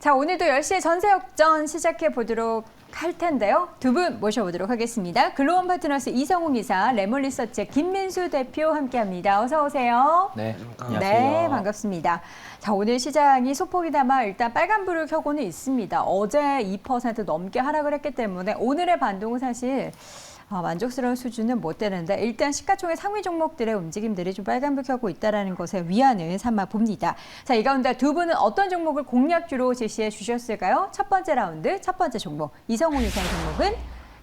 자, 오늘도 10시에 전세역전 시작해 보도록 할 텐데요. 두 분 모셔보도록 하겠습니다. 글로원 파트너스 이성웅 이사, 레몬리서치의 김민수 대표 함께합니다. 어서 오세요. 네, 안녕하세요. 네, 반갑습니다. 자, 오늘 시장이 소폭이나마 일단 빨간불을 켜고는 있습니다. 어제 2% 넘게 하락을 했기 때문에 오늘의 반동은 사실 만족스러운 수준은 못 되는데 일단 시가총액 상위 종목들의 움직임들이 좀 빨간불 켜고 있다는 것에 위안을 삼아 봅니다. 자, 이 가운데 두 분은 어떤 종목을 공략주로 제시해 주셨을까요? 첫 번째 라운드, 첫 번째 종목, 이성웅 이사의 종목은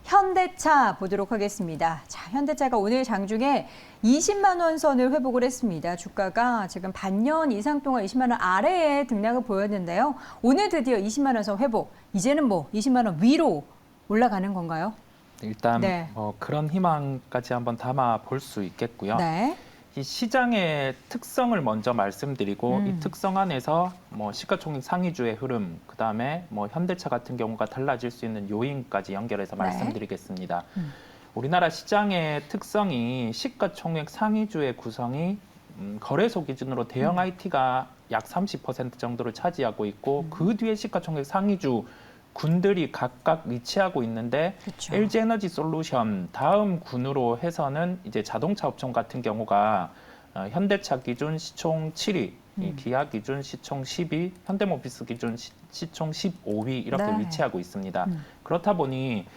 현대차 보도록 하겠습니다. 자, 현대차가 오늘 장중에 20만 원 선을 회복을 했습니다. 주가가 지금 반년 이상 동안 20만 원 아래에 등락을 보였는데요. 오늘 드디어 20만 원 선 회복, 이제는 20만 원 위로 올라가는 건가요? 일단 네. 그런 희망까지 한번 담아 볼 수 있겠고요. 네. 이 시장의 특성을 먼저 말씀드리고 이 특성 안에서 시가총액 상위주의 흐름, 그다음에 현대차 같은 경우가 달라질 수 있는 요인까지 연결해서 네. 말씀드리겠습니다. 우리나라 시장의 특성이 시가총액 상위주의 구성이 거래소 기준으로 대형 IT가 약 30% 정도를 차지하고 있고 그 뒤에 시가총액 상위주 군들이 각각 위치하고 있는데 그쵸. LG에너지 솔루션 다음 군으로 해서는 이제 자동차 업종 같은 경우가 현대차 기준 시총 7위, 기아 기준 시총 10위, 현대모비스 기준 시총 15위 이렇게 네. 위치하고 있습니다. 그렇다 보니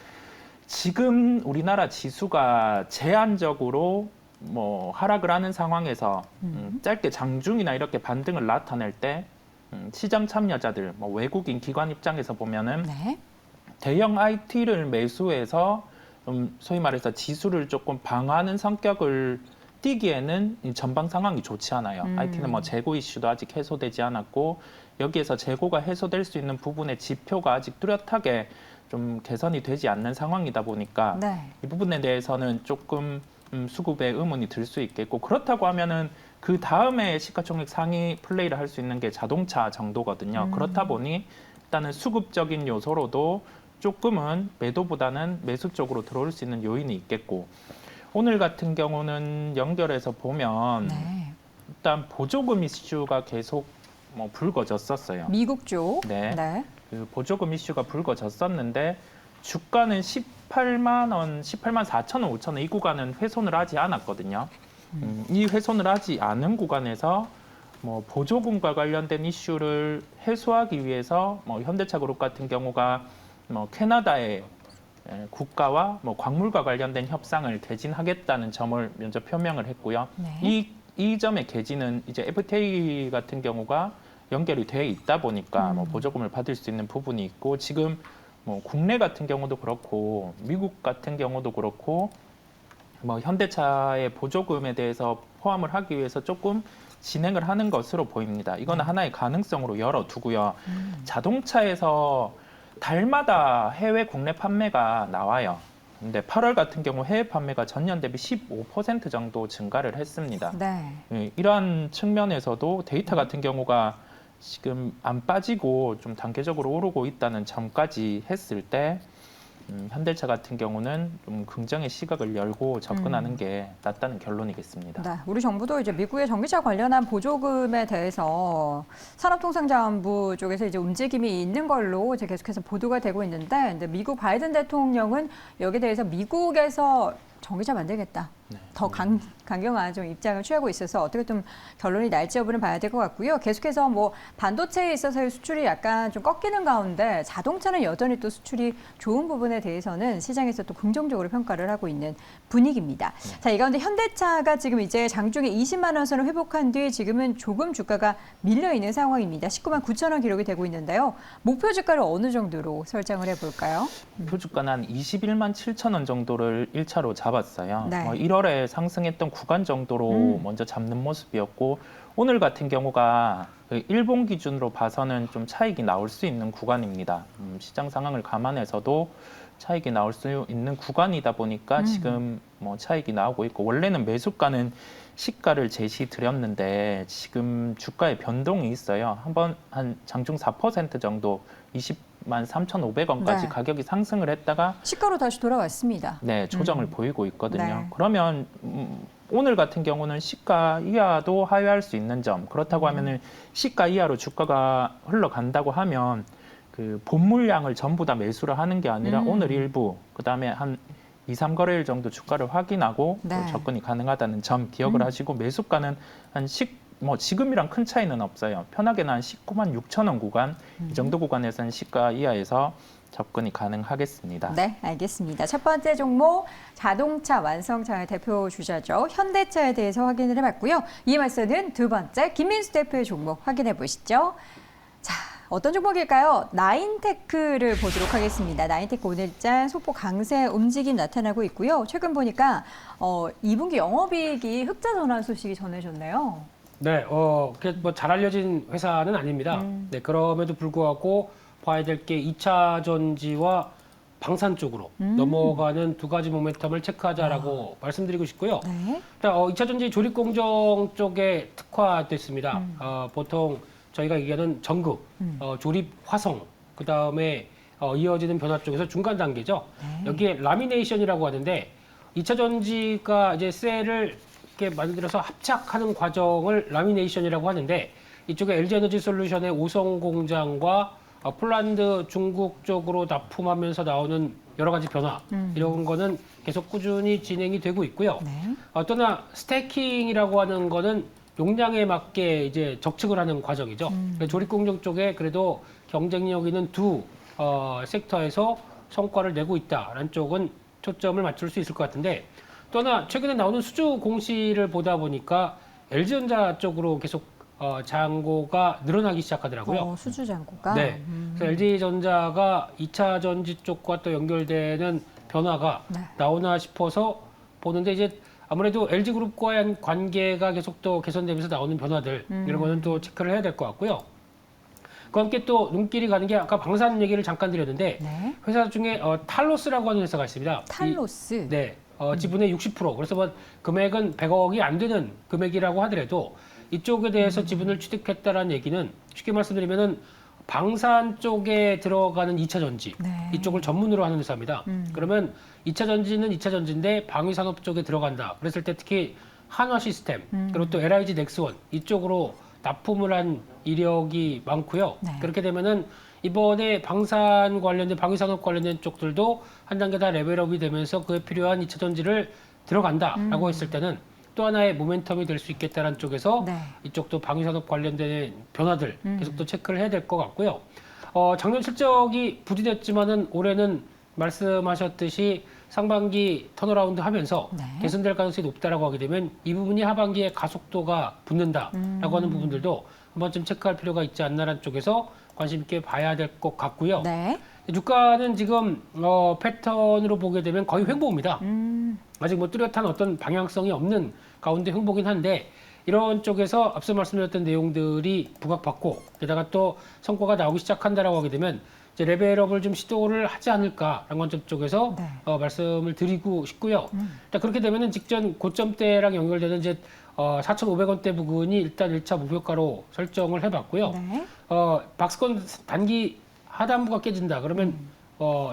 지금 우리나라 지수가 제한적으로 하락을 하는 상황에서 짧게 장중이나 이렇게 반등을 나타낼 때 시장 참여자들, 외국인 기관 입장에서 보면은 네. 대형 IT를 매수해서 소위 말해서 지수를 조금 방어하는 성격을 띠기에는 이 전방 상황이 좋지 않아요. IT는 재고 이슈도 아직 해소되지 않았고 여기에서 재고가 해소될 수 있는 부분의 지표가 아직 뚜렷하게 좀 개선이 되지 않는 상황이다 보니까 네. 이 부분에 대해서는 조금 수급에 의문이 들 수 있겠고, 그렇다고 하면은 그 다음에 시가총액 상위 플레이를 할 수 있는 게 자동차 정도거든요. 그렇다 보니 일단은 수급적인 요소로도 조금은 매도보다는 매수 쪽으로 들어올 수 있는 요인이 있겠고, 오늘 같은 경우는 연결해서 보면 네. 일단 보조금 이슈가 계속 불거졌었어요. 미국 쪽. 네. 네. 그 보조금 이슈가 불거졌었는데 주가는 18만 원, 18만 4천 원, 5천 원 이 구간은 훼손을 하지 않았거든요. 이 훼손을 하지 않은 구간에서 보조금과 관련된 이슈를 해소하기 위해서 현대차 그룹 같은 경우가 캐나다의 국가와 광물과 관련된 협상을 개진하겠다는 점을 먼저 표명을 했고요. 네. 이 점의 개진은 이제 FTA 같은 경우가 연결이 돼 있다 보니까 보조금을 받을 수 있는 부분이 있고, 지금 국내 같은 경우도 그렇고 미국 같은 경우도 그렇고 현대차의 보조금에 대해서 포함을 하기 위해서 조금 진행을 하는 것으로 보입니다. 이거는 하나의 가능성으로 열어두고요. 자동차에서 달마다 해외 국내 판매가 나와요. 근데 8월 같은 경우 해외 판매가 전년 대비 15% 정도 증가를 했습니다. 네. 이러한 측면에서도 데이터 같은 경우가 지금 안 빠지고 좀 단계적으로 오르고 있다는 점까지 했을 때 현대차 같은 경우는 좀 긍정의 시각을 열고 접근하는 게 낫다는 결론이겠습니다. 네. 우리 정부도 이제 미국의 전기차 관련한 보조금에 대해서 산업통상자원부 쪽에서 이제 움직임이 있는 걸로 이제 계속해서 보도가 되고 있는데, 근데 미국 바이든 대통령은 여기에 대해서 미국에서 전기차 만들겠다. 네. 더 강경한 좀 입장을 취하고 있어서 어떻게 좀 결론이 날지 여부는 봐야 될 것 같고요. 계속해서 반도체에 있어서의 수출이 약간 좀 꺾이는 가운데 자동차는 여전히 또 수출이 좋은 부분에 대해서는 시장에서 또 긍정적으로 평가를 하고 있는 분위기입니다. 자, 이 가운데 현대차가 지금 이제 장중에 20만 원 선을 회복한 뒤에 지금은 조금 주가가 밀려 있는 상황입니다. 19만 9천 원 기록이 되고 있는데요. 목표 주가를 어느 정도로 설정을 해볼까요? 목표 주가는 한 21만 7천 원 정도를 1차로 잡았어요. 네. 1월에 상승했던 구간 정도로 먼저 잡는 모습이었고, 오늘 같은 경우가 일본 기준으로 봐서는 좀 차익이 나올 수 있는 구간입니다. 시장 상황을 감안해서도 차익이 나올 수 있는 구간이다 보니까 지금 차익이 나오고 있고, 원래는 매수가는 시가를 제시 드렸는데 지금 주가의 변동이 있어요. 한 장중 4% 정도 13,500원까지 네. 가격이 상승을 했다가 시가로 다시 돌아왔습니다. 네, 조정을 보이고 있거든요. 네. 그러면 오늘 같은 경우는 시가 이하도 하회할 수 있는 점. 그렇다고 하면은 시가 이하로 주가가 흘러간다고 하면 그 본물량을 전부 다 매수를 하는 게 아니라 오늘 일부, 그다음에 한 2, 3거래일 정도 주가를 확인하고 네. 또 접근이 가능하다는 점 기억을 하시고 매수가는 뭐 지금이랑 큰 차이는 없어요. 편하게는 한 19만 6천 원 구간, 이 정도 구간에서는 시가 이하에서 접근이 가능하겠습니다. 네, 알겠습니다. 첫 번째 종목 자동차 완성차의 대표 주자죠. 현대차에 대해서 확인을 해봤고요. 이에 맞서는 두 번째 김민수 대표의 종목 확인해 보시죠. 자, 어떤 종목일까요? 나인테크를 보도록 하겠습니다. 나인테크 오늘장 소폭 강세 움직임 나타나고 있고요. 최근 보니까 2분기 영업이익이 흑자 전환 소식이 전해졌네요. 네, 뭐 잘 알려진 회사는 아닙니다. 네, 그럼에도 불구하고 봐야 될 게 2차 전지와 방산 쪽으로 넘어가는 두 가지 모멘텀을 체크하자라고 말씀드리고 싶고요. 네. 일단 2차 전지 조립 공정 쪽에 특화됐습니다. 보통 저희가 얘기하는 전극, 조립 화성, 그 다음에 이어지는 변화 쪽에서 중간 단계죠. 네. 여기에 라미네이션이라고 하는데 2차 전지가 이제 셀을 이렇게 만들어서 합착하는 과정을 라미네이션이라고 하는데 이쪽에 LG에너지 솔루션의 오성 공장과 폴란드, 중국 쪽으로 납품하면서 나오는 여러 가지 변화 이런 거는 계속 꾸준히 진행이 되고 있고요. 네. 또나 스태킹이라고 하는 거는 용량에 맞게 이제 적측을 하는 과정이죠. 조립 공정 쪽에 그래도 경쟁력 있는 두 섹터에서 성과를 내고 있다라는 쪽은 초점을 맞출 수 있을 것 같은데 또나 최근에 나오는 수주 공시를 보다 보니까 LG전자 쪽으로 계속 잔고가 늘어나기 시작하더라고요. 수주 잔고가. 네. 그래서 LG전자가 2차 전지 쪽과 또 연결되는 변화가 네. 나오나 싶어서 보는데 이제 아무래도 LG그룹과의 관계가 계속 또 개선되면서 나오는 변화들 이런 거는 또 체크를 해야 될 것 같고요. 그와 함께 또 눈길이 가는 게 아까 방산 얘기를 잠깐 드렸는데 네. 회사 중에 탈로스라고 하는 회사가 있습니다. 탈로스. 네. 지분의 60%. 그래서 뭐 금액은 100억이 안 되는 금액이라고 하더라도 이쪽에 대해서 지분을 취득했다라는 얘기는 쉽게 말씀드리면은 방산 쪽에 들어가는 2차 전지 네. 이쪽을 전문으로 하는 회사입니다. 그러면 2차 전지는 2차 전지인데 방위산업 쪽에 들어간다. 그랬을 때 특히 한화 시스템 그리고 또 LIG 넥스원 이쪽으로 납품을 한 이력이 많고요. 네. 그렇게 되면은 이번에 방산 관련된 방위산업 관련된 쪽들도 한 단계 다 레벨업이 되면서 그에 필요한 2차 전지를 들어간다라고 했을 때는 또 하나의 모멘텀이 될 수 있겠다는 쪽에서 네. 이쪽도 방위산업 관련된 변화들 계속 또 체크를 해야 될 것 같고요. 작년 실적이 부진했지만은 올해는 말씀하셨듯이 상반기 턴어라운드 하면서 네. 개선될 가능성이 높다라고 하게 되면 이 부분이 하반기에 가속도가 붙는다라고 하는 부분들도 한 번쯤 체크할 필요가 있지 않나라는 쪽에서 관심 있게 봐야 될 것 같고요. 네. 주가는 지금 패턴으로 보게 되면 거의 횡보입니다. 아직 뭐 뚜렷한 어떤 방향성이 없는 가운데 횡보긴 한데 이런 쪽에서 앞서 말씀드렸던 내용들이 부각받고 게다가 또 성과가 나오기 시작한다라고 하게 되면 이제 레벨업을 좀 시도를 하지 않을까라는 관점 쪽에서 네. 말씀을 드리고 싶고요. 일단 그렇게 되면은 직전 고점대랑 연결되는 이제 4,500원대 부근이 일단 1차 목표가로 설정을 해봤고요. 네. 박스권 단기 하단부가 깨진다 그러면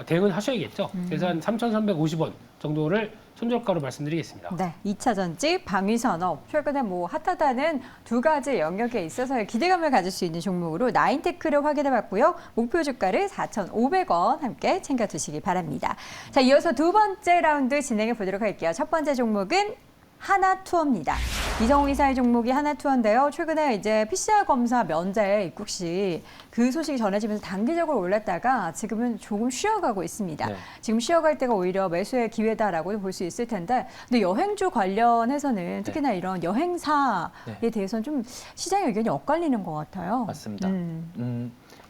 대응은 하셔야겠죠. 그래서 한 3,350원 정도를 손절가로 말씀드리겠습니다. 네, 2차 전지, 방위산업, 최근에 뭐 핫하다는 두 가지 영역에 있어서 기대감을 가질 수 있는 종목으로 나인테크를 확인해봤고요. 목표 주가를 4,500원 함께 챙겨두시기 바랍니다. 자, 이어서 두 번째 라운드 진행해 보도록 할게요. 첫 번째 종목은 하나투어입니다. 이성훈 이사의 종목이 하나투어인데요. 최근에 이제 PCR 검사 면제 입국 시 그 소식이 전해지면서 단기적으로 올랐다가 지금은 조금 쉬어가고 있습니다. 네. 지금 쉬어갈 때가 오히려 매수의 기회다라고 볼 수 있을 텐데, 근데 여행주 관련해서는 특히나 이런 여행사에 대해서는 좀 시장의 의견이 엇갈리는 것 같아요. 맞습니다.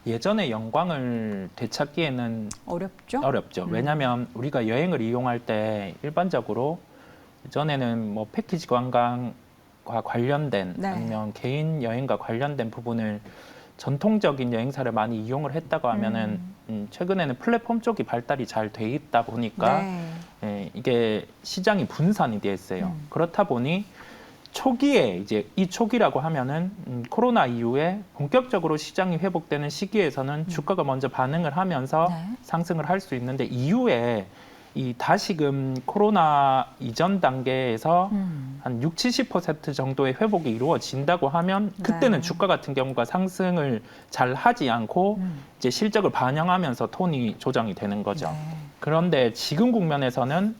예전에 영광을 되찾기에는 어렵죠? 어렵죠. 왜냐하면 우리가 여행을 이용할 때 일반적으로 전에는 뭐 패키지 관광과 관련된 네. 아니면 개인 여행과 관련된 부분을 전통적인 여행사를 많이 이용을 했다고 하면은 최근에는 플랫폼 쪽이 발달이 잘 돼 있다 보니까 네. 이게 시장이 분산이 돼 있어요. 그렇다 보니 초기에 이제 이 초기라고 하면은 코로나 이후에 본격적으로 시장이 회복되는 시기에서는 주가가 먼저 반응을 하면서 네. 상승을 할 수 있는데 이후에 이 다시금 코로나 이전 단계에서 한 60~70% 정도의 회복이 이루어진다고 하면 그때는 네. 주가 같은 경우가 상승을 잘 하지 않고 이제 실적을 반영하면서 톤이 조정이 되는 거죠. 네. 그런데 지금 국면에서는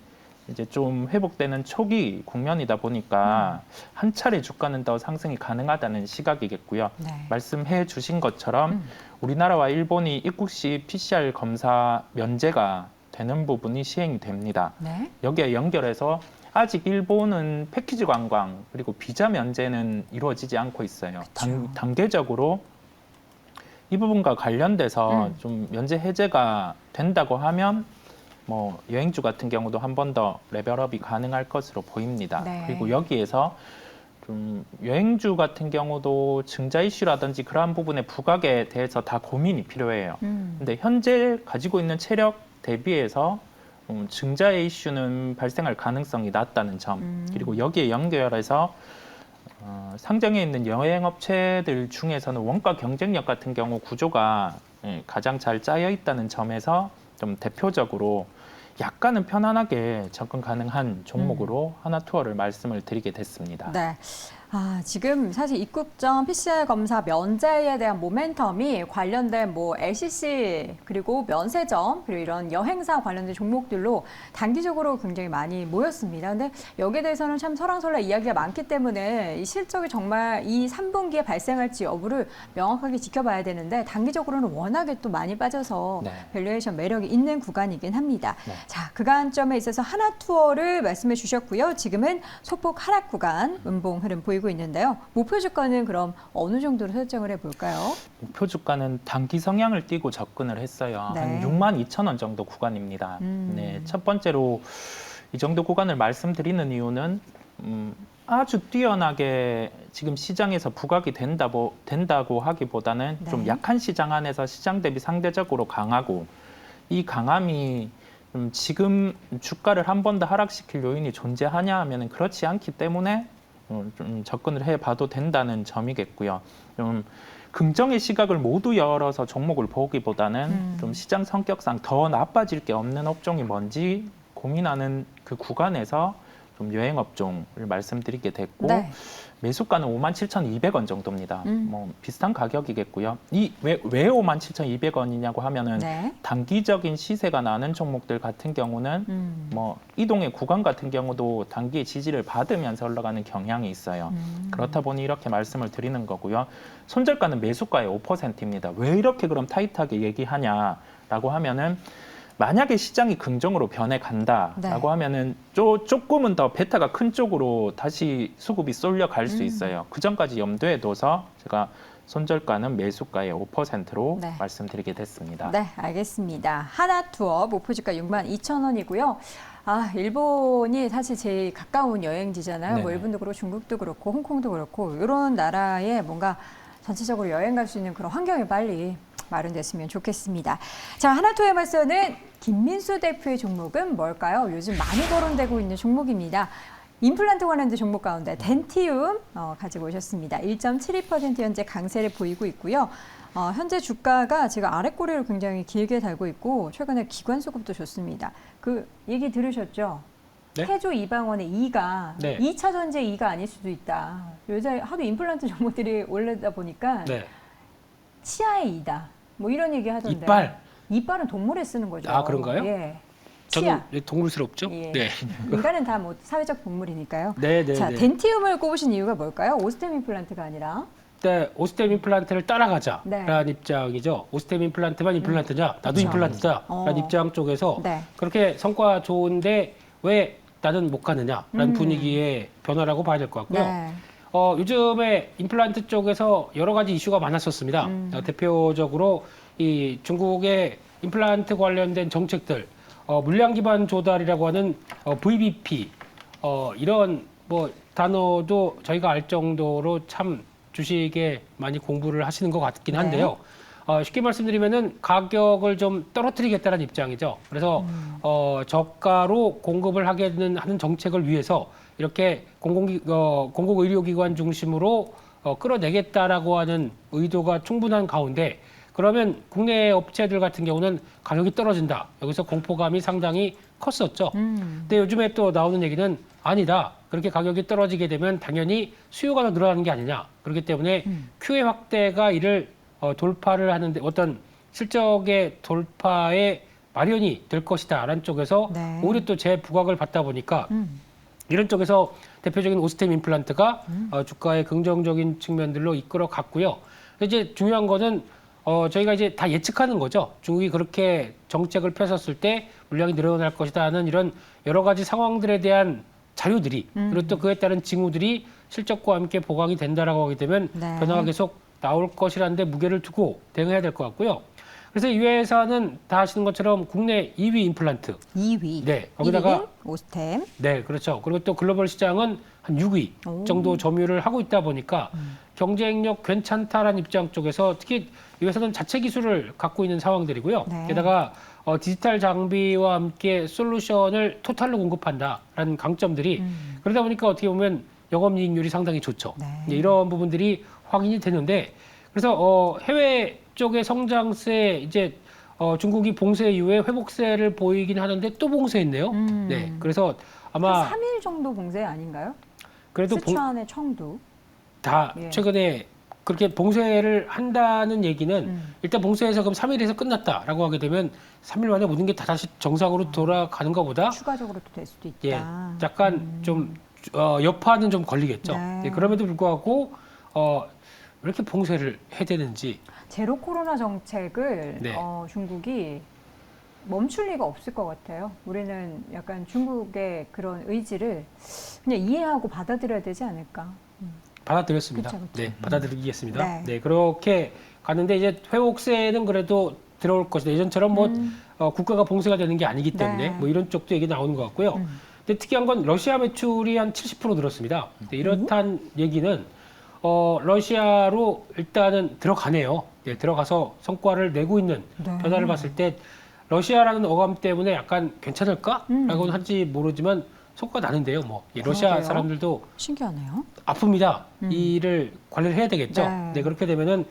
이제 좀 회복되는 초기 국면이다 보니까 한 차례 주가는 더 상승이 가능하다는 시각이겠고요. 네. 말씀해 주신 것처럼 우리나라와 일본이 입국 시 PCR 검사 면제가 되는 부분이 시행이 됩니다. 네. 여기에 연결해서 아직 일본은 패키지 관광 그리고 비자 면제는 이루어지지 않고 있어요. 그쵸. 단계적으로 이 부분과 관련돼서 좀 면제 해제가 된다고 하면 뭐 여행주 같은 경우도 한 번 더 레벨업이 가능할 것으로 보입니다. 네. 그리고 여기에서 좀 여행주 같은 경우도 증자 이슈라든지 그러한 부분의 부각에 대해서 다 고민이 필요해요. 근데 현재 가지고 있는 체력 대비해서 증자의 이슈는 발생할 가능성이 낮다는 점, 그리고 여기에 연결해서 상장에 있는 여행업체들 중에서는 원가 경쟁력 같은 경우 구조가 가장 잘 짜여 있다는 점에서 좀 대표적으로 약간은 편안하게 접근 가능한 종목으로 하나투어를 말씀을 드리게 됐습니다. 네. 지금 사실 입국 전 PCR 검사 면제에 대한 모멘텀이 관련된 뭐 LCC 그리고 면세점 그리고 이런 여행사 관련된 종목들로 단기적으로 굉장히 많이 모였습니다. 근데 여기에 대해서는 참 설왕설래 이야기가 많기 때문에 이 실적이 정말 이 3분기에 발생할지 여부를 명확하게 지켜봐야 되는데 단기적으로는 워낙에 또 많이 빠져서 네. 밸류에이션 매력이 있는 구간이긴 합니다. 네. 자, 그간점에 있어서 하나투어를 말씀해 주셨고요. 지금은 소폭 하락 구간 음봉 흐름 보이고 있는데요. 목표 주가는 그럼 어느 정도로 설정을 해볼까요? 목표 주가는 단기 성향을 띠고 접근을 했어요. 네. 한 62,000원 정도 구간입니다. 네, 첫 번째로 이 정도 구간을 말씀드리는 이유는 아주 뛰어나게 지금 시장에서 부각이 된다고 하기보다는 네. 좀 약한 시장 안에서 시장 대비 상대적으로 강하고 이 강함이 지금 주가를 한 번 더 하락시킬 요인이 존재하냐 하면 그렇지 않기 때문에 좀 접근을 해봐도 된다는 점이겠고요. 좀 긍정의 시각을 모두 열어서 종목을 보기보다는 좀 시장 성격상 더 나빠질 게 없는 업종이 뭔지 고민하는 그 구간에서 좀 여행업종을 말씀드리게 됐고 네. 매수가는 57,200원 정도입니다. 뭐 비슷한 가격이겠고요. 왜 57,200원이냐고 하면은 네. 단기적인 시세가 나는 종목들 같은 경우는 뭐 이동의 구간 같은 경우도 단기의 지지를 받으면서 올라가는 경향이 있어요. 그렇다 보니 이렇게 말씀을 드리는 거고요. 손절가는 매수가의 5%입니다. 왜 이렇게 그럼 타이트하게 얘기하냐라고 하면은 만약에 시장이 긍정으로 변해간다라고 네. 하면은 조금은 더 베타가 큰 쪽으로 다시 수급이 쏠려 갈 수 있어요. 그 전까지 염두에 둬서 제가 손절가는 매수가의 5%로 네. 말씀드리게 됐습니다. 네, 알겠습니다. 하나투어 목표주가 62,000원이고요. 일본이 사실 제일 가까운 여행지잖아요. 뭐 네네. 일본도 그렇고 중국도 그렇고 홍콩도 그렇고 이런 나라에 뭔가 전체적으로 여행 갈 수 있는 그런 환경이 빨리 마련됐으면 좋겠습니다. 자, 하나투어에서는 김민수 대표의 종목은 뭘까요? 요즘 많이 거론되고 있는 종목입니다. 임플란트 관련된 종목 가운데 덴티움 가지고 오셨습니다. 1.72% 현재 강세를 보이고 있고요. 현재 주가가 지금 아랫꼬리를 굉장히 길게 달고 있고 최근에 기관 수급도 좋습니다. 그 얘기 들으셨죠? 네? 태조 이방원의 2가 네. 2차 전지 2가 아닐 수도 있다. 요새 하도 임플란트 종목들이 올르다 보니까 네. 치아의 2다. 뭐 이런 얘기 하던데. 이빨. 이빨은 동물에 쓰는 거죠. 아, 그런가요? 예. 저는 치아. 왜 동물스럽죠? 예. 네. 인간은 다 뭐 사회적 동물이니까요. 네, 네, 자, 네. 덴티움을 꼽으신 이유가 뭘까요? 오스템 임플란트가 아니라. 네, 오스템 임플란트를 따라가자라는 네. 입장이죠. 오스템 임플란트만 임플란트냐? 나도 그렇죠. 임플란트다라는 입장 쪽에서 네. 그렇게 성과 좋은데 왜 나는 못 가느냐라는 분위기의 변화라고 봐야 될 것 같고요. 네. 요즘에 임플란트 쪽에서 여러 가지 이슈가 많았었습니다. 대표적으로 이 중국의 임플란트 관련된 정책들, 물량 기반 조달이라고 하는 VBP, 이런 뭐 단어도 저희가 알 정도로 참 주식에 많이 공부를 하시는 것 같긴 한데요. 쉽게 말씀드리면은 가격을 좀 떨어뜨리겠다는 입장이죠. 그래서 저가로 공급을 하는 정책을 위해서 이렇게 공공의료기관 중심으로 끌어내겠다라고 하는 의도가 충분한 가운데 그러면 국내 업체들 같은 경우는 가격이 떨어진다. 여기서 공포감이 상당히 컸었죠. 근데 요즘에 또 나오는 얘기는 아니다. 그렇게 가격이 떨어지게 되면 당연히 수요가 더 늘어나는 게 아니냐. 그렇기 때문에 QA 확대가 이를 돌파를 하는데 어떤 실적의 돌파에 마련이 될 것이다라는 쪽에서 네. 오히려 또 재부각을 받다 보니까 이런 쪽에서 대표적인 오스템 임플란트가 주가의 긍정적인 측면들로 이끌어 갔고요. 이제 중요한 거는 저희가 이제 다 예측하는 거죠. 중국이 그렇게 정책을 펴섰을 때 물량이 늘어날 것이다 하는 이런 여러 가지 상황들에 대한 자료들이 그리고 또 그에 따른 징후들이 실적과 함께 보강이 된다라고 하게 되면 네. 변화가 계속 나올 것이라는 데 무게를 두고 대응해야 될 것 같고요. 그래서 이 회사는 다 아시는 것처럼 국내 2위 임플란트. 2위. 네, 거기다가 1위는 오스템. 네, 그렇죠. 그리고 또 글로벌 시장은 한 6위 오. 정도 점유를 하고 있다 보니까 경쟁력 괜찮다라는 입장 쪽에서 특히 이 회사는 자체 기술을 갖고 있는 상황들이고요. 네. 게다가 디지털 장비와 함께 솔루션을 토탈로 공급한다라는 강점들이 그러다 보니까 어떻게 보면 영업이익률이 상당히 좋죠. 네. 이제 이런 부분들이 확인이 되는데 그래서 해외 쪽의 성장세 이제 중국이 봉쇄 이후에 회복세를 보이긴 하는데 또 봉쇄했네요. 네, 그래서 아마 한 3일 정도 봉쇄 아닌가요? 그래도 스촨의 청두. 다 예. 최근에 그렇게 봉쇄를 한다는 얘기는 일단 봉쇄해서 그럼 3일에서 끝났다라고 하게 되면 3일 만에 모든 게 다 다시 정상으로 돌아가는 것보다 추가적으로 또 될 수도 있다. 예, 약간 좀 여파는 좀 걸리겠죠. 네. 예, 그럼에도 불구하고 왜 이렇게 봉쇄를 해야 되는지 제로 코로나 정책을 네. 중국이 멈출 리가 없을 것 같아요. 우리는 약간 중국의 그런 의지를 그냥 이해하고 받아들여야 되지 않을까. 받아들였습니다. 그쵸, 그쵸. 네, 받아들이겠습니다. 네. 네, 그렇게 갔는데 이제 회복세는 그래도 들어올 것이다. 예전처럼 뭐 국가가 봉쇄가 되는 게 아니기 때문에 네. 뭐 이런 쪽도 얘기 나오는 것 같고요. 근데 특이한 건 러시아 매출이 한 70% 늘었습니다. 근데 이렇단 얘기는 러시아로 일단은 들어가네요. 네, 들어가서 성과를 내고 있는 네. 변화를 봤을 때 러시아라는 어감 때문에 약간 괜찮을까라고는 할지 모르지만 성과가 나는데요. 뭐 러시아 그러게요. 사람들도 신기하네요. 아픕니다. 이를 관리를 해야 되겠죠. 네. 네, 그렇게 되면은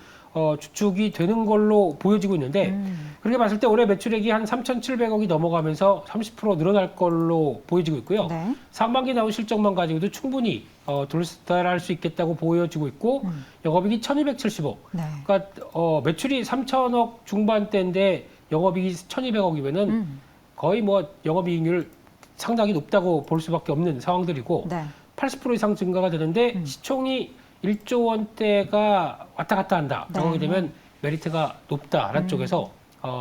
주축이 되는 걸로 보여지고 있는데 그렇게 봤을 때 올해 매출액이 한 3,700억이 넘어가면서 30% 늘어날 걸로 보여지고 있고요. 네. 상반기 나온 실적만 가지고도 충분히 도달할 수 있겠다고 보여지고 있고 영업이익이 1,270억. 네. 그러니까 매출이 3,000억 중반대인데 영업이익이 1,200억이면은 거의 뭐 영업이익률 상당히 높다고 볼 수밖에 없는 상황들이고 네. 80% 이상 증가가 되는데 시총이 1조 원대가 왔다 갔다 한다. 네. 라고 하게 되면 메리트가 높다라는 쪽에서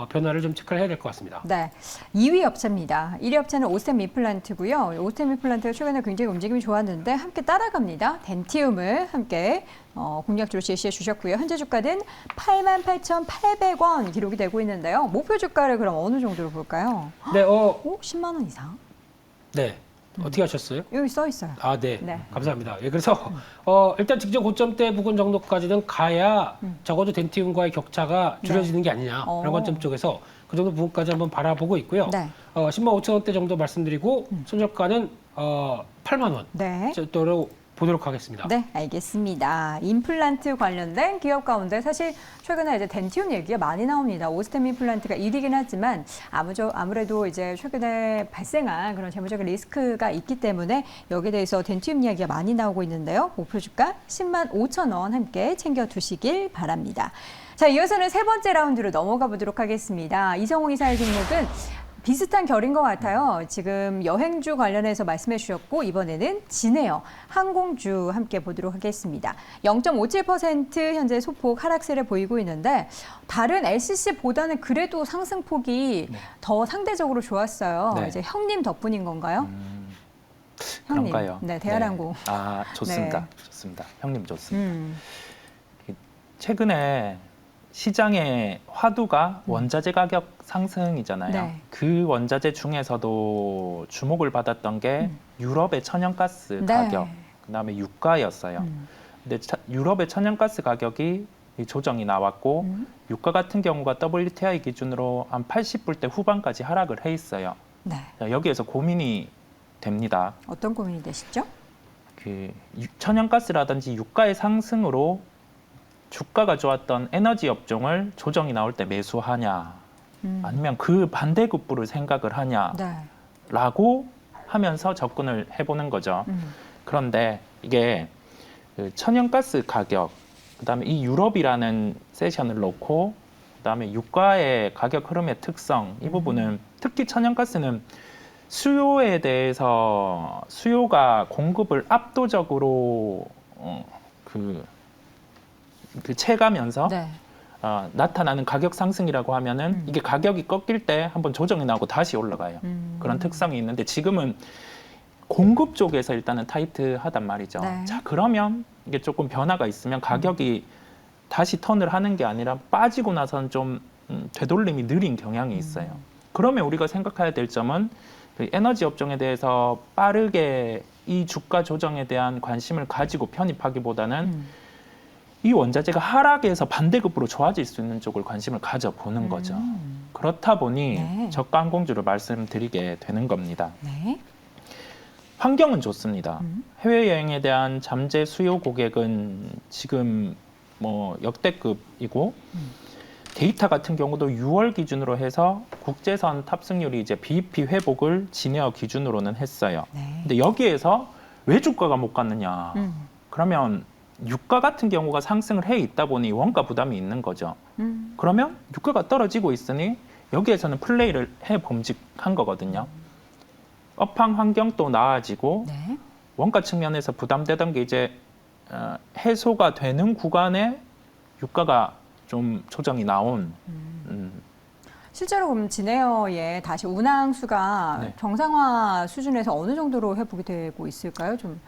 변화를 좀 체크를 해야 될 것 같습니다. 네. 2위 업체입니다. 1위 업체는 오스템 임플란트고요. 오스템 임플란트가 최근에 굉장히 움직임이 좋았는데 함께 따라갑니다. 덴티움을 함께 공략주로 제시해 주셨고요. 현재 주가는 88,800원 기록이 되고 있는데요. 목표 주가를 그럼 어느 정도로 볼까요? 네, 오, 10만 원 이상? 네. 어떻게 하셨어요? 여기 써 있어요. 아, 네. 네. 감사합니다. 예, 그래서 일단 직전 고점대 부근 정도까지는 가야 적어도 덴티움과의 격차가 줄여지는 게 아니냐라는 관점 쪽에서 그 정도 부분까지 한번 바라보고 있고요. 네. 10만 5천 원대 정도 말씀드리고 손절가는 8만 원 네. 정도로 보도록 하겠습니다. 네, 알겠습니다. 임플란트 관련된 기업 가운데 사실 최근에 이제 덴티움 얘기가 많이 나옵니다. 오스템 임플란트가 1위긴 하지만 아무래도 이제 최근에 발생한 그런 재무적인 리스크가 있기 때문에 여기에 대해서 덴티움 이야기가 많이 나오고 있는데요. 목표 주가 10만 5천 원 함께 챙겨 두시길 바랍니다. 자, 이어서는 세 번째 라운드로 넘어가 보도록 하겠습니다. 이성호 이사의 종목은 비슷한 결인 것 같아요. 지금 여행주 관련해서 말씀해 주셨고 이번에는 진에어 항공주 함께 보도록 하겠습니다. 0.57% 현재 소폭 하락세를 보이고 있는데 다른 LCC보다는 그래도 상승폭이 더 상대적으로 좋았어요. 네. 이제 형님 덕분인 건가요? 형님. 그런가요? 네, 대한항공. 네. 아, 좋습니다. 네. 좋습니다. 형님 좋습니다. 음. 최근에 시장의 화두가 원자재 가격 상승이잖아요. 네. 그 원자재 중에서도 주목을 받았던 게 유럽의 천연가스 네. 가격, 그다음에 유가였어요. 근데 유럽의 천연가스 가격이 이 조정이 나왔고 유가 같은 경우가 WTI 기준으로 한 80불대 후반까지 하락을 해 있어요. 네. 자, 여기에서 고민이 됩니다. 어떤 고민이 되시죠? 그 천연가스라든지 유가의 상승으로 주가가 좋았던 에너지 업종을 조정이 나올 때 매수하냐, 아니면 그 반대급부를 생각을 하냐라고 네. 하면서 접근을 해보는 거죠. 그런데 이게 그 천연가스 가격, 그다음에 이 유럽이라는 세션을 놓고 그다음에 유가의 가격 흐름의 특성, 이 부분은 특히 천연가스는 수요에 대해서 수요가 공급을 압도적으로 채가면서 네. 나타나는 가격 상승이라고 하면은 이게 가격이 꺾일 때 한번 조정이 나고 다시 올라가요. 그런 특성이 있는데 지금은 공급 쪽에서 일단은 타이트하단 말이죠. 네. 자, 그러면 이게 조금 변화가 있으면 가격이 다시 턴을 하는 게 아니라 빠지고 나서는 좀 되돌림이 느린 경향이 있어요. 그러면 우리가 생각해야 될 점은 그 에너지 업종에 대해서 빠르게 이 주가 조정에 대한 관심을 가지고 편입하기보다는 이 원자재가 하락해서 반대급부로 좋아질 수 있는 쪽을 관심을 가져보는 거죠. 그렇다 보니 네. 저가 항공주를 말씀드리게 되는 겁니다. 네. 환경은 좋습니다. 해외여행에 대한 잠재 수요 고객은 지금 뭐 역대급이고 데이터 같은 경우도 6월 기준으로 해서 국제선 탑승률이 이제 BEP 회복을 진에어 기준으로는 했어요. 네. 근데 여기에서 왜 주가가 못 갔느냐? 그러면 유가 같은 경우가 상승을 해 있다 보니 원가 부담이 있는 거죠. 그러면 유가가 떨어지고 있으니 여기에서는 플레이를 해 범직한 거거든요. 업황 환경도 나아지고 네. 원가 측면에서 부담되던 게 이제 해소가 되는 구간에 유가가 좀 조정이 나온. 실제로 그럼 진에어의 다시 운항수가 네. 정상화 수준에서 어느 정도로 회복이 되고 있을까요? 좀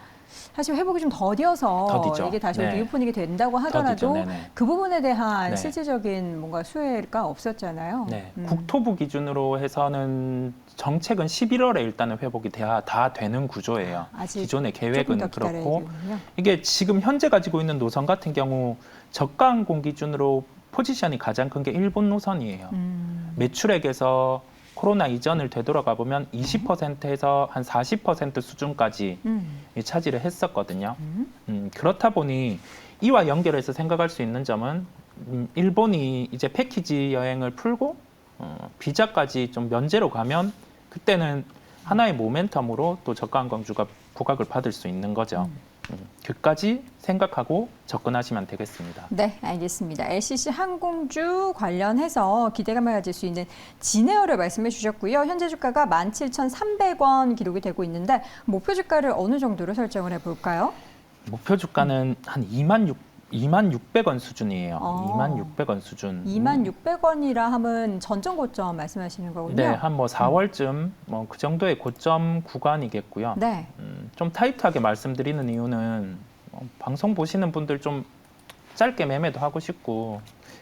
사실 회복이 좀 더디어서 더디죠. 이게 다시 네. 리오프닝이 된다고 하더라도 더디죠. 네네. 그 부분에 대한 네. 실질적인 뭔가 수혜가 없었잖아요. 네. 국토부 기준으로 해서는 정책은 11월에 일단은 회복이 다 되는 구조예요. 아직 기존의 조금 계획은 더 기다려야 그렇고 되군요. 이게 지금 현재 가지고 있는 노선 같은 경우 저가 항공 기준으로 포지션이 가장 큰 게 일본 노선이에요. 매출액에서 코로나 이전을 되돌아가 보면 20%에서 한 40% 수준까지 차지를 했었거든요. 그렇다 보니 이와 연결해서 생각할 수 있는 점은 일본이 이제 패키지 여행을 풀고 비자까지 좀 면제로 가면 그때는 하나의 모멘텀으로 또 저가 항공주가 부각을 받을 수 있는 거죠. 그까지 생각하고 접근하시면 되겠습니다. 네, 알겠습니다. LCC 항공주 관련해서 기대감을 가질 수 있는 진에어를 말씀해 주셨고요. 현재 주가가 17,300원 기록이 되고 있는데 목표 주가를 어느 정도로 설정을 해볼까요? 목표 주가는 한 26,600원 수준이에요. 어. 26,600원 수준. 26,600원이라 하면 전전 고점 말씀하시는 거군요. 네, 한 뭐 4월쯤 뭐 그 정도의 고점 구간이겠고요. 네. 좀 타이트하게 말씀드리는 이유는 방송 보시는 분들 좀 짧게 매매도 하고 싶고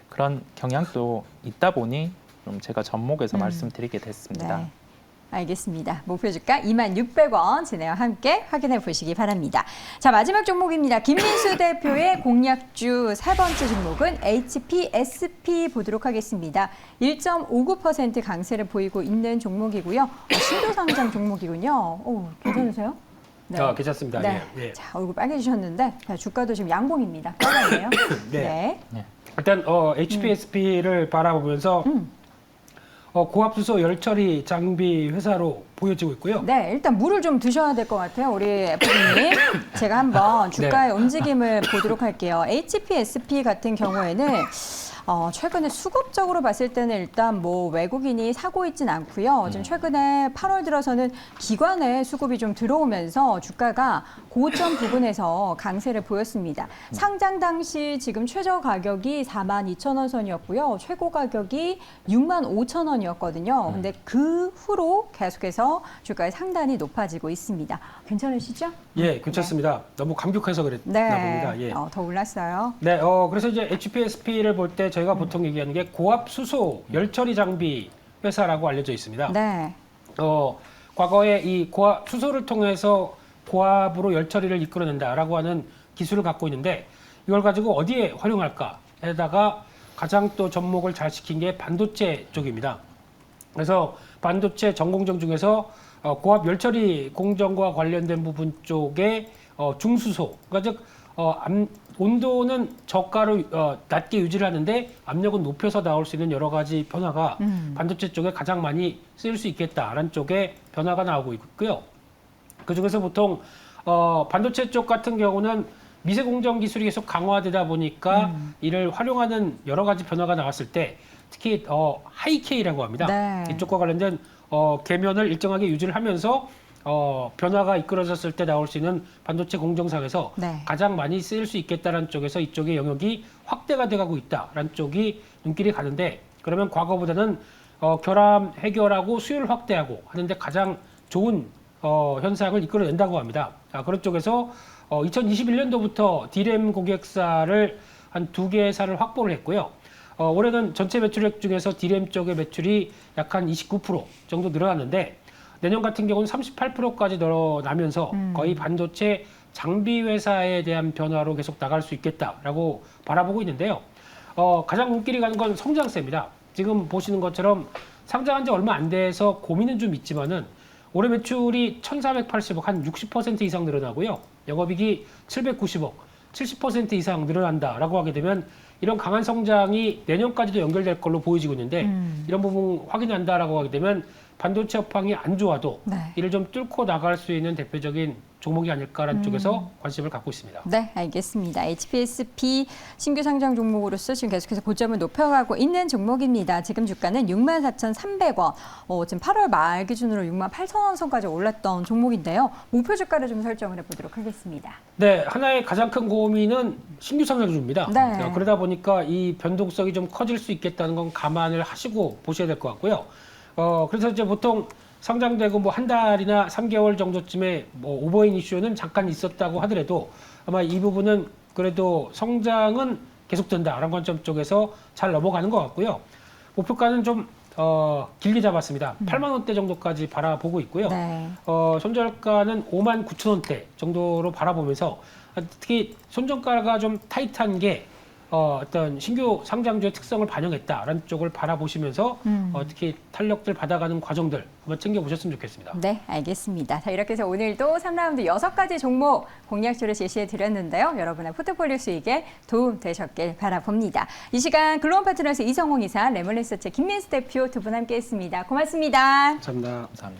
그런 경향도 있다 보니 좀 제가 접목해서 말씀드리게 됐습니다. 네. 알겠습니다. 목표 주가 26,600원 진에어 함께 확인해 보시기 바랍니다. 자, 마지막 종목입니다. 김민수 대표의 공략주 세 번째 종목은 HPSP 보도록 하겠습니다. 1.59% 강세를 보이고 있는 종목이고요. 신도 상장 종목이군요. 오, 괜찮으세요? 네. 괜찮습니다. 네. 예, 예. 자, 얼굴 빨개지셨는데 자, 주가도 지금 양봉입니다. 빨갛네요. 네. 네. 일단 HPSP를 바라보면서 고압수소 열처리 장비 회사로 보여지고 있고요. 네, 일단 물을 좀 드셔야 될 것 같아요. 우리 FD님. 제가 한번 주가의 움직임을 보도록 할게요. HPSP 같은 경우에는 최근에 수급적으로 봤을 때는 일단 뭐 외국인이 사고 있진 않고요. 지금 최근에 8월 들어서는 기관의 수급이 좀 들어오면서 주가가 고점 부근에서 강세를 보였습니다. 상장 당시 지금 최저 가격이 42,000원 선이었고요. 최고 가격이 65,000원이었거든요. 근데 그 후로 계속해서 주가의 상단이 높아지고 있습니다. 괜찮으시죠? 예, 괜찮습니다. 너무 감격해서 그랬나 봅니다. 예. 더 올랐어요. 네, 그래서 이제 HPSP를 볼 때 저희가 보통 얘기하는 게 고압수소 열처리 장비 회사라고 알려져 있습니다. 네. 과거에 이 수소를 통해서 고압으로 열처리를 이끌어낸다라고 하는 기술을 갖고 있는데 이걸 가지고 어디에 활용할까? 에다가 가장 또 접목을 잘 시킨 게 반도체 쪽입니다. 그래서 반도체 전공정 중에서 고압 열처리 공정과 관련된 부분 쪽에 중수소, 그러니까 즉 온도는 저가로 낮게 유지를 하는데 압력은 높여서 나올 수 있는 여러 가지 변화가 반도체 쪽에 가장 많이 쓰일 수 있겠다라는 쪽에 변화가 나오고 있고요. 그 중에서 보통 반도체 쪽 같은 경우는 미세 공정 기술이 계속 강화되다 보니까 이를 활용하는 여러 가지 변화가 나왔을 때 특히 하이K라고 합니다. 네. 이쪽과 관련된 계면을 일정하게 유지를 하면서 변화가 이끌어졌을 때 나올 수 있는 반도체 공정상에서 네. 가장 많이 쓰일 수 있겠다는 쪽에서 이쪽의 영역이 확대가 돼가고 있다라는 쪽이 눈길이 가는데 그러면 과거보다는 결함 해결하고 수율 확대하고 하는데 가장 좋은 현상을 이끌어낸다고 합니다. 그런 쪽에서 2021년도부터 D램 고객사를 한 2개사를 확보를 했고요. 올해는 전체 매출액 중에서 D램 쪽의 매출이 약 한 29% 정도 늘어났는데 내년 같은 경우는 38%까지 늘어나면서 거의 반도체 장비 회사에 대한 변화로 계속 나갈 수 있겠다라고 바라보고 있는데요. 가장 눈길이 가는 건 성장세입니다. 지금 보시는 것처럼 상장한 지 얼마 안 돼서 고민은 좀 있지만은 올해 매출이 1,480억, 한 60% 이상 늘어나고요. 영업이익이 790억, 70% 이상 늘어난다라고 하게 되면 이런 강한 성장이 내년까지도 연결될 걸로 보여지고 있는데 이런 부분 확인한다라고 하게 되면 반도체 업황이 안 좋아도 네. 이를 좀 뚫고 나갈 수 있는 대표적인 종목이 아닐까라는 쪽에서 관심을 갖고 있습니다. 네, 알겠습니다. HPSB 신규 상장 종목으로서 지금 계속해서 고점을 높여가고 있는 종목입니다. 지금 주가는 64,300원, 지금 8월 말 기준으로 68,000원 선까지 올랐던 종목인데요. 목표 주가를 좀 설정을 해보도록 하겠습니다. 네, 하나의 가장 큰 고민은 신규 상장주입니다. 네. 그러다 보니까 이 변동성이 좀 커질 수 있겠다는 건 감안을 하시고 보셔야 될 것 같고요. 그래서 이제 보통 상장되고 뭐 한 달이나 3개월 정도쯤에 뭐 오버인 이슈는 잠깐 있었다고 하더라도 아마 이 부분은 그래도 성장은 계속된다라는 관점 쪽에서 잘 넘어가는 것 같고요. 목표가는 좀 길게 잡았습니다. 8만 원대 정도까지 바라보고 있고요. 네. 손절가는 5만 9천 원대 정도로 바라보면서 특히 손절가가 좀 타이트한 게 어떤 신규 상장주의 특성을 반영했다라는 쪽을 바라보시면서 특히 탄력들 받아가는 과정들 한번 챙겨보셨으면 좋겠습니다. 네, 알겠습니다. 자, 이렇게 해서 오늘도 3라운드 6가지 종목 공략주를 제시해 드렸는데요. 여러분의 포트폴리오 수익에 도움 되셨길 바라봅니다. 이 시간 글로벌 파트너스 이성홍 이사, 레몬리서치 김민수 대표 두 분 함께했습니다. 고맙습니다. 감사합니다. 감사합니다.